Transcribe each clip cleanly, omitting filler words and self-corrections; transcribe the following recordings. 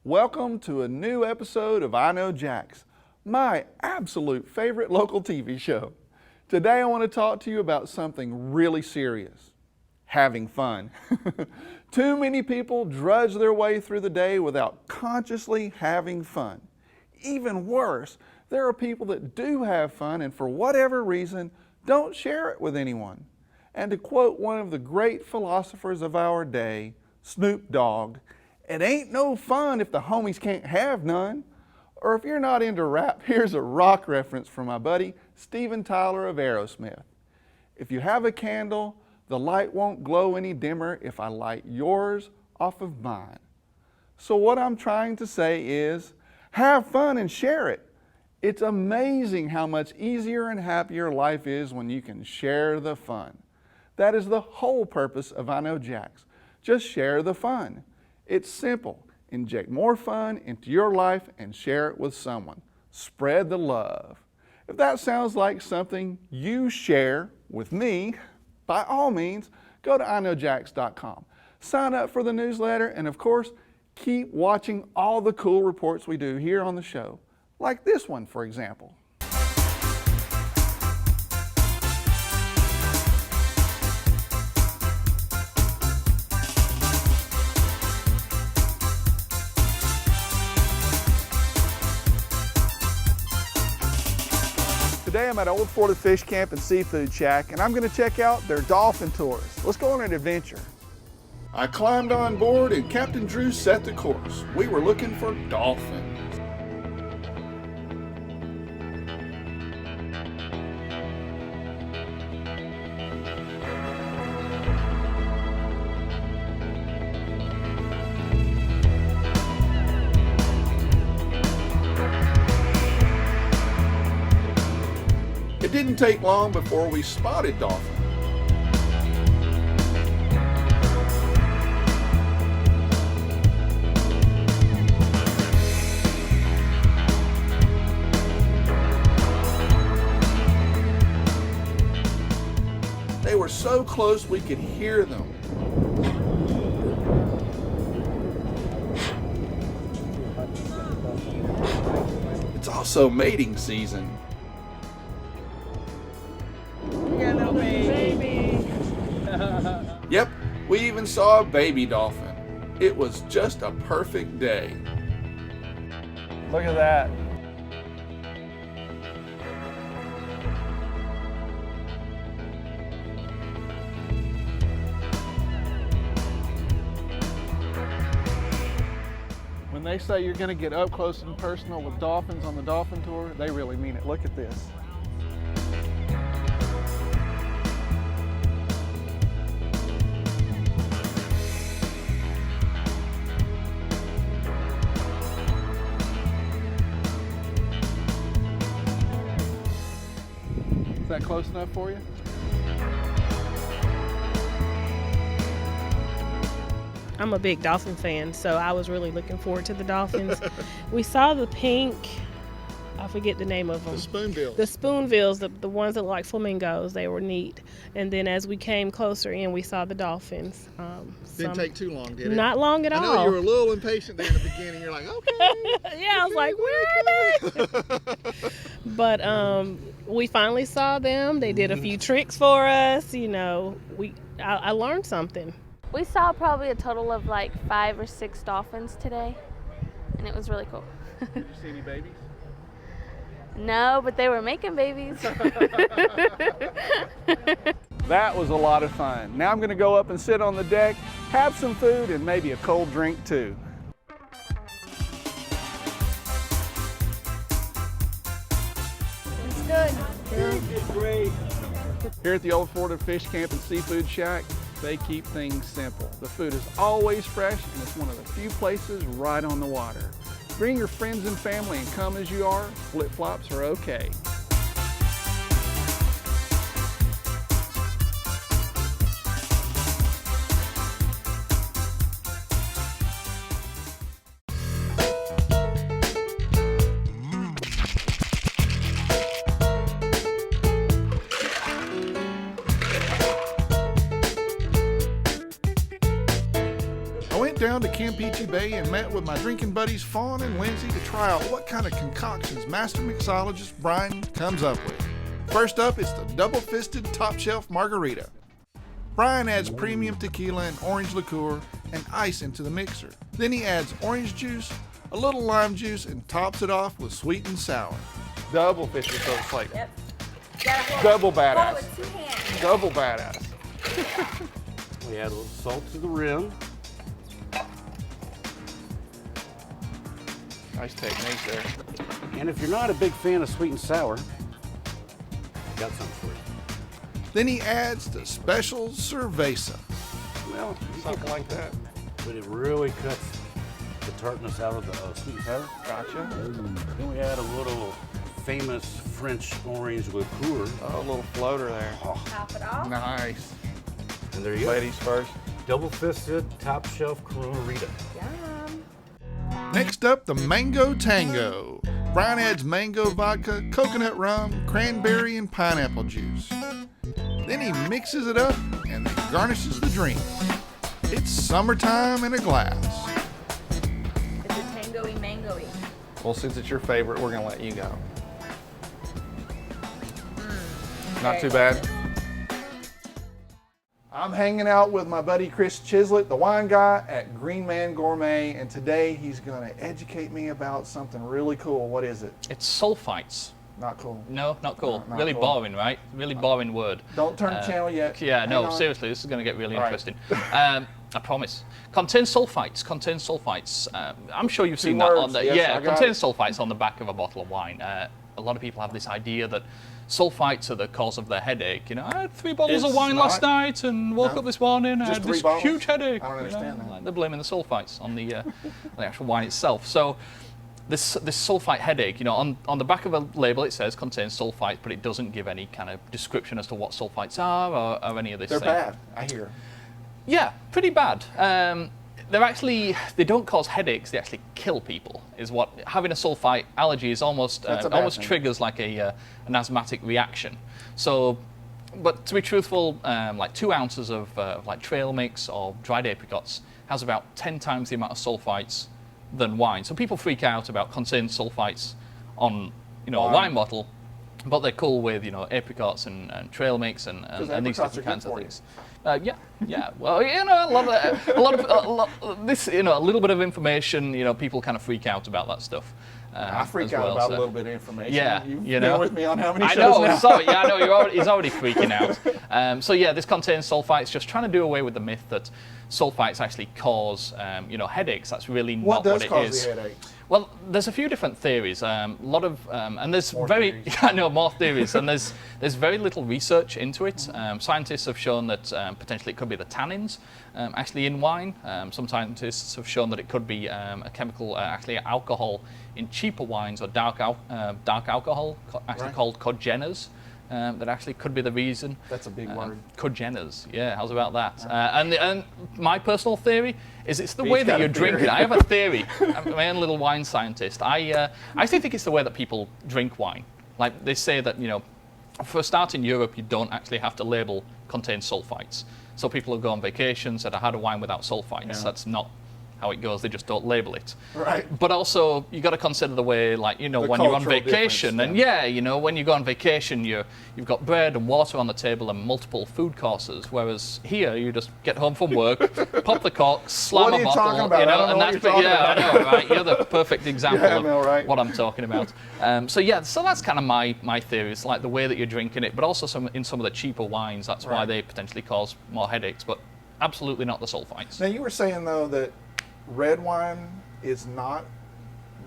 Welcome to a new episode of I Know Jax, my absolute favorite local TV show. Today I want to talk to you about something really serious, having fun. Too many people drudge their way through the day without consciously having fun. Even worse, there are people that do have fun and for whatever reason don't share it with anyone. And to quote one of the great philosophers of our day, Snoop Dogg, "It ain't no fun if the homies can't have none." Or if you're not into rap, here's a rock reference from my buddy Steven Tyler of Aerosmith. "If you have a candle, the light won't glow any dimmer if I light yours off of mine." So what I'm trying to say is, have fun and share it. It's amazing how much easier and happier life is when you can share the fun. That is the whole purpose of I Know Jax. Just share the fun. It's simple. Inject more fun into your life and share it with someone. Spread the love. If that sounds like something you share with me, by all means, go to iknowjax.com. Sign up for the newsletter and of course, keep watching all the cool reports we do here on the show. Like this one, for example. Today I'm at Old Florida Fish Camp and Seafood Shack, and I'm going to check out their dolphin tours. Let's go on an adventure. I climbed on board and Captain Drew set the course. We were looking for dolphins. It didn't take long before we spotted dolphins. They were so close we could hear them. It's also mating season. Yep, we even saw a baby dolphin. It was just a perfect day. Look at that. When they say you're going to get up close and personal with dolphins on the dolphin tour, they really mean it. Look at this. Is that close enough for you? I'm a big dolphin fan, so I was really looking forward to the dolphins. We saw the pink, I forget the name of them. The spoonbills. The spoonbills, the ones that look like flamingos, they were neat. And then as we came closer in, we saw the dolphins. Didn't take too long, did it? Not long at all. I know you were a little impatient there in the beginning. You're like, okay. Yeah, I was like, where are they? But we finally saw them. They did a few tricks for us. You know, I learned something. We saw probably a total of like 5 or 6 dolphins today, and it was really cool. Did you see any babies? No, but they were making babies. That was a lot of fun. Now I'm going to go up and sit on the deck, have some food, and maybe a cold drink too. It's good. It's great. Here at the Old Florida Fish Camp and Seafood Shack, they keep things simple. The food is always fresh, and it's one of the few places right on the water. Bring your friends and family and come as you are. Flip-flops are okay. down to Campeche Bay and met with my drinking buddies Fawn and Lindsay to try out what kind of concoctions master mixologist Brian comes up with. First up is the double-fisted top shelf margarita. Brian adds premium tequila and orange liqueur and ice into the mixer. Then he adds orange juice, a little lime juice, and tops it off with sweet and sour. Double-fisted, so it's like double badass. With 2 hands. Double badass. We add a little salt to the rim. Nice technique there. And if you're not a big fan of sweet and sour, I got something for you. Then he adds the special cerveza. Well, Something like that. but it really cuts the tartness out of the sweet and sour. Gotcha. Then we add a little famous French orange liqueur. Oh, a little floater there. Top it off. Nice. And there you go. Ladies first. Double-fisted top shelf Corona-Rita. Yum. Next up, the Mango Tango. Brian adds mango vodka, coconut rum, cranberry, and pineapple juice. Then he mixes it up and then garnishes the drink. It's summertime in a glass. It's a tango-y mango-y. Well, since it's your favorite, we're gonna let you go. Not too bad. I'm hanging out with my buddy Kris Chislett, the wine guy at Green Man Gourmet, and today he's gonna educate me about something really cool. What is it? It's sulfites. Not cool. No, not cool. No, not really cool. boring, right? Really boring word. Don't turn the channel yet. Yeah, Hang no, on. seriously, this is going to get really All right. interesting. I promise. Contains sulfites. Contains sulfites. I'm sure you've seen words, that on the yes, I got contains sulfites on the back of a bottle of wine. A lot of people have this idea that sulfites are the cause of their headache. You know, I had 3 bottles of It's wine last not. night and woke No. up this morning and I Just had 3 this bottles? huge headache. I don't you know, understand that. like they're blaming the sulfites on the actual wine itself. So. This sulfite headache, you know, on the back of a label it says contains sulfites, but it doesn't give any kind of description as to what sulfites are or any of this They're thing. bad, I hear. Yeah, pretty bad. They don't cause headaches, they actually kill people, is what, having a sulfite allergy is almost, That's a bad almost thing. triggers like an asthmatic reaction. So, but to be truthful, like 2 ounces of like trail mix or dried apricots has about 10 times the amount of sulfites than wine. So people freak out about contained sulfites on, you know, a wine bottle, but they're cool with, you know, apricots and trail mix and these apricots are different kinds good of for you. things. Yeah. Well, you know, a lot of this, you know, a little bit of information, you know, people kind of freak out about that stuff. I freak as out well, about so. a little bit of information. Yeah, You've you been know. with me on how many I shows know, now? sorry, yeah, I know, he's already freaking out. So yeah, this contains sulfites, just trying to do away with the myth that sulfites actually cause, you know, headaches. That's really What not does what it cause is. the headaches? Well, there's a few different theories. A lot of, and there's More very, theories. I know, more theories, and there's very little research into it. Scientists have shown that potentially it could be the tannins actually in wine. Some scientists have shown that it could be a chemical, actually alcohol in cheaper wines or dark alcohol, actually Right. called cogenas. That actually could be the reason. That's a big word. Cogenas, yeah, how's about that? And my personal theory is it's the He's way got that a you're drinking. theory. I have a theory. I'm my own little wine scientist. I actually think it's the way that people drink wine. Like they say that, you know, for a start in Europe, you don't actually have to label contains sulfites. So people who go on vacation said, I had a wine without sulfites. Yeah. That's not how it goes. They just don't label it. Right. But also, you got to consider the way, like, you know, The when you're on cultural vacation, difference, and yeah, you know, when you go on vacation, you've got bread and water on the table and multiple food courses. Whereas here, you just get home from work, pop the cork, slam What are a you bottle, talking about? you I know, don't know and what that's you're talking yeah, about. I know, right? You're the perfect example Yeah, I know, of right? what I'm talking about. So that's kind of my theory. It's like the way that you're drinking it, but also in some of the cheaper wines. That's why Right. they potentially cause more headaches, but absolutely not the sulfites. Now, you were saying, though, that red wine is not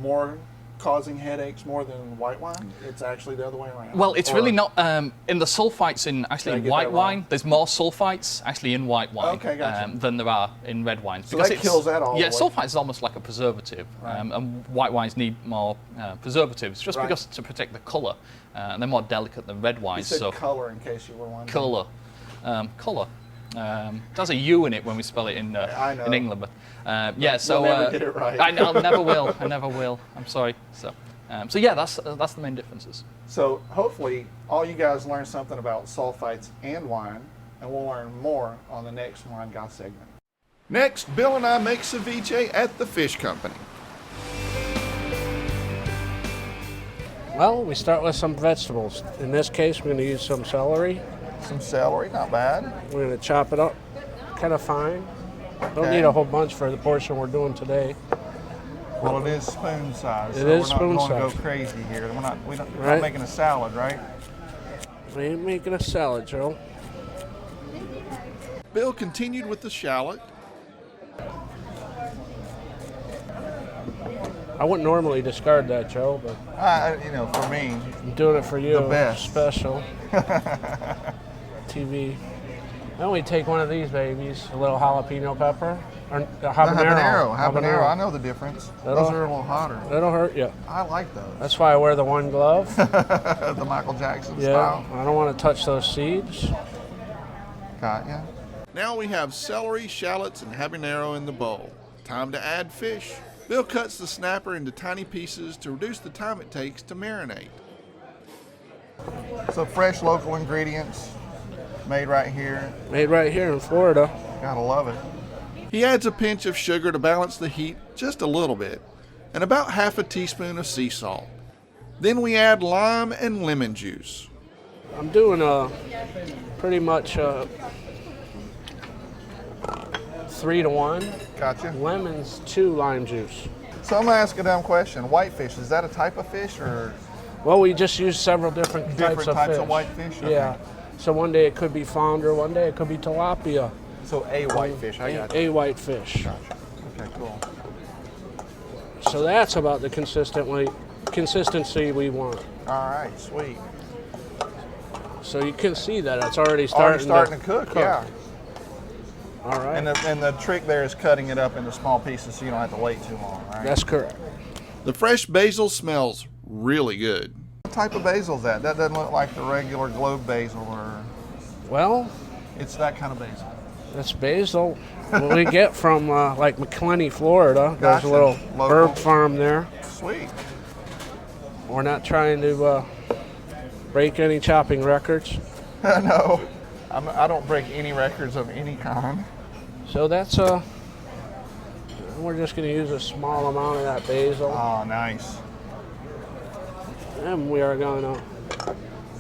more causing headaches more than white wine? It's actually the other way around? Well, it's Or- really not. In the sulfites in Did I actually in get white that wrong? wine, there's more sulfites actually in white wine Okay, gotcha. than there are in red wine. So that kills that all Yeah, the way. sulfites is almost like a preservative, Right. and white wines need more preservatives just Right. because to protect the colour. And they're more delicate than red You wines. said So color, in case you were wondering. colour, colour. There's a U in it when we spell it in I know. England, but yeah. So never get it right. I'll never will. I never will. I'm sorry. So yeah, that's the main differences. So hopefully all you guys learned something about sulfites and wine, and we'll learn more on the next Wine Guy segment. Next, Bill and I make ceviche at the fish company. Well, we start with some vegetables. In this case, we're going to use some celery. Some celery, not bad. We're going to chop it up kind of fine. Don't Okay. need a whole bunch for the portion we're doing today. Well, it is spoon size. It is spoon We're not going size. to go crazy here. We're not Right. making a salad, right? We ain't making a salad, Joe. Bill continued with the shallot. I wouldn't normally discard that, Joe, but For me, I'm doing it for you. The best. Special. TV. Then we take one of these babies, a little jalapeno pepper. Or habanero. I know the difference. Those are a little hotter. That'll hurt you. I like those. That's why I wear the one glove. The Michael Jackson Yeah, style. I don't want to touch those seeds. Got ya. Now we have celery, shallots, and habanero in the bowl. Time to add fish. Bill cuts the snapper into tiny pieces to reduce the time it takes to marinate. So fresh local ingredients, made right here. Made right here in Florida. Gotta love it. He adds a pinch of sugar to balance the heat just a little bit, and about half a teaspoon of sea salt. Then we add lime and lemon juice. I'm doing pretty much 3-to-1. Gotcha. Lemons, 2 lime juice. So I'm gonna ask a dumb question. Whitefish, is that a type of fish or Well, we just use several different types of types fish. of whitefish? Okay. Yeah. So one day it could be flounder, one day it could be tilapia. So a whitefish, I got you. A whitefish. Gotcha. Okay, cool. So that's about the consistency we want. All right, sweet. So you can see that it's already Already starting, starting to cook, yeah. All right. And the trick there is cutting it up into small pieces so you don't have to wait too long, right? That's correct. The fresh basil smells really good. What type of basil is that? That doesn't look like the regular globe basil, or Well, it's that kind of basil. that's basil. What we get from like McClenny, Florida. There's Gotcha. a little Local. herb farm there. Sweet. We're not trying to break any chopping records. No, I don't break any records of any kind. So that's we're just going to use a small amount of that basil. Oh, nice. And we are going to,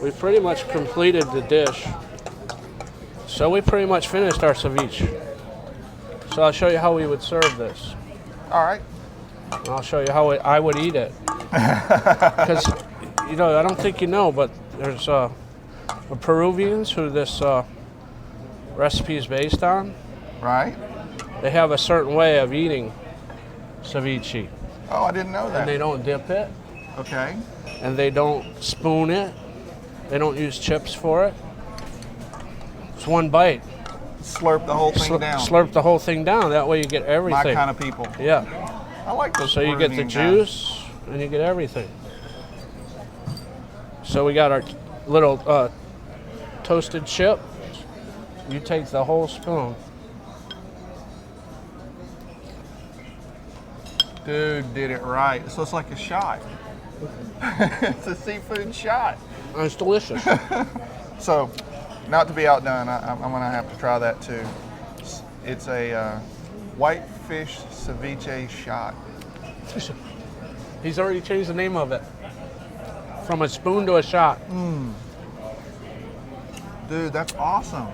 we've pretty much completed the dish. So we pretty much finished our ceviche. So I'll show you how we would serve this. All right. And I'll show you how I would eat it. Because, I don't think you know, but there's the Peruvians who this recipe is based on. Right. They have a certain way of eating ceviche. Oh, I didn't know And they that. don't dip it, Okay. and they don't spoon it. They don't use chips for it. It's one bite. Slurp the whole thing down. Slurp the whole thing down. That way you get My everything. kind of people. Yeah. I like those. So you get the Peruvian guys. juice and you get everything. So we got our little toasted chip. You take the whole spoon. Dude did it right. So it's like a shot. It's a seafood shot. And it's delicious. So, not to be outdone, I'm going to have to try that too. It's a whitefish ceviche shot. He's already changed the name of it from a spoon to a shot. Dude, that's awesome.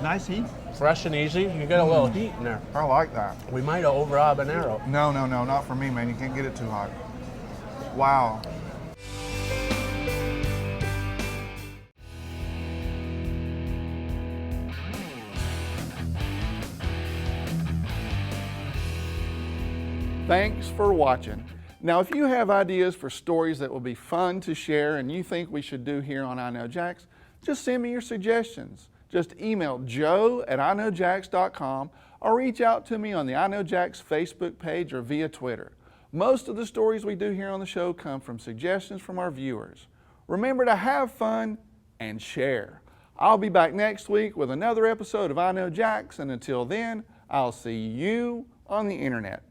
Nice heat. Fresh and easy. You get a little heat in there. I like that. We might have over habanero. No, not for me, man. You can't get it too hot. Wow. Thanks for watching. Now, if you have ideas for stories that will be fun to share and you think we should do here on I Know Jax, just send me your suggestions. Just email joe@iknowjax.com or reach out to me on the I Know Jax Facebook page or via Twitter. Most of the stories we do here on the show come from suggestions from our viewers. Remember to have fun and share. I'll be back next week with another episode of I Know Jax, and until then, I'll see you on the internet.